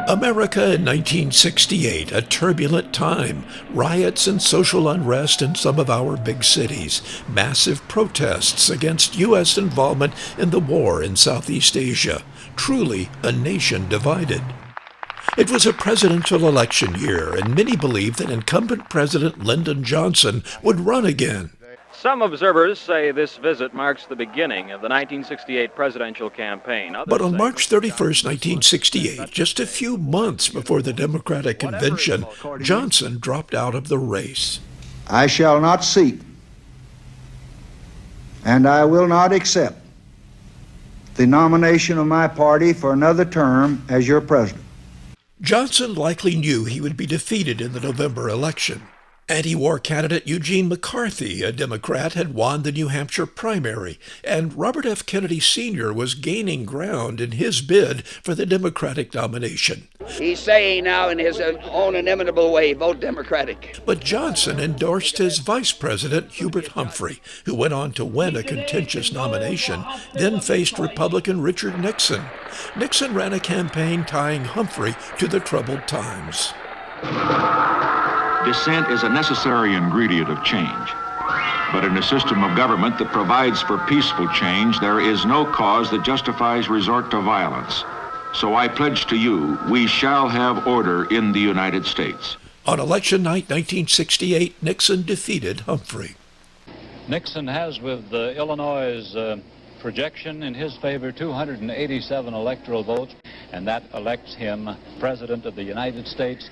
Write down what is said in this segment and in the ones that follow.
America in 1968, a turbulent time. Riots and social unrest in some of our big cities. Massive protests against U.S. involvement in the war in Southeast Asia. Truly a nation divided. It was a presidential election year, and many believed that incumbent President Lyndon Johnson would run again. Some observers say this visit marks the beginning of the 1968 presidential campaign. But on March 31st, 1968, just a few months before the Democratic convention, Johnson dropped out of the race. I shall not seek, and I will not accept the nomination of my party for another term as your president. Johnson likely knew he would be defeated in the November election. Anti-war candidate Eugene McCarthy, a Democrat, had won the New Hampshire primary, and Robert F. Kennedy Sr. was gaining ground in his bid for the Democratic nomination. He's saying now in his own inimitable way, vote Democratic. But Johnson endorsed his vice president, Hubert Humphrey, who went on to win a contentious nomination, then faced Republican Richard Nixon. Nixon ran a campaign tying Humphrey to the troubled times. Dissent is a necessary ingredient of change. But in a system of government that provides for peaceful change, there is no cause that justifies resort to violence. So I pledge to you, we shall have order in the United States. On election night 1968, Nixon defeated Humphrey. Nixon has, with Illinois' projection in his favor, 287 electoral votes, and that elects him President of the United States.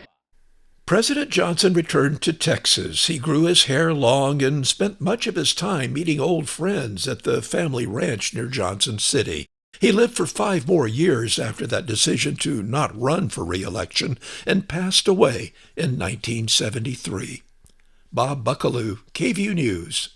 President Johnson returned to Texas. He grew his hair long and spent much of his time meeting old friends at the family ranch near Johnson City. He lived for 5 more years after that decision to not run for re-election and passed away in 1973. Bob Buckaloo, KVUE News.